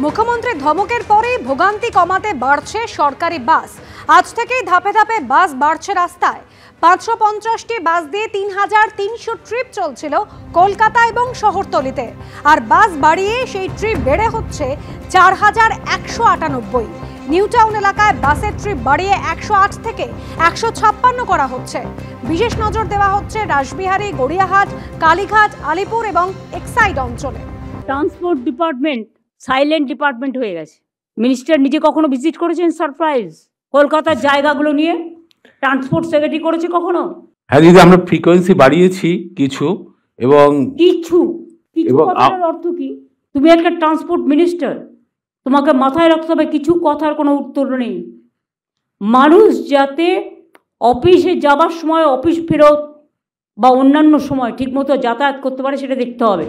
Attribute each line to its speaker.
Speaker 1: মুখ্যমন্ত্রীর ধমকের পরেই ভোগান্তি কমাতে বাড়ছে সরকারি বাস। আজ থেকেই ধাপে ধাপে বাস বাড়ছে রাস্তায়। 550টি বাস দিয়ে 3300 ট্রিপ চলছিল কলকাতা এবং শহরতলিতে, আর বাস বাড়িয়ে সেই ট্রিপ বেড়ে হচ্ছে 4198। নিউ টাউন এলাকায় বাসের ট্রিপ বাড়িয়ে 108 থেকে 156 করা হচ্ছে। বিশেষ নজর দেওয়া হচ্ছে রাসবিহারী, গড়িয়াহাট, কালীঘাট, আলিপুর এবং এক্সাইড অঞ্চলে।
Speaker 2: ট্রান্সপোর্ট ডিপার্টমেন্ট সাইলেন্ট ডিপার্টমেন্ট হয়ে গেছে। মিনিস্টার নিজে কখনো ভিজিট করেছেন সারপ্রাইজ কলকাতার জায়গাগুলো নিয়ে? ট্রান্সপোর্ট সেক্রেটারি করেছে কখনো?
Speaker 3: হ্যাঁ দিদি, আমরা ফ্রিকোয়েন্সি বাড়িয়েছি কিছু, এবং
Speaker 2: কিছু কথার অর্থ কি? তুমি একটা ট্রান্সপোর্ট মিনিস্টার, তোমাকে মাথায় রাখতে হবে কিছু কথার কোনো উত্তর নেই। মানুষ যাতে অফিসে যাবার সময় অফিস ফেরত বা অন্যান্য সময় ঠিকমতো যাতায়াত করতে পারে সেটা দেখতে হবে।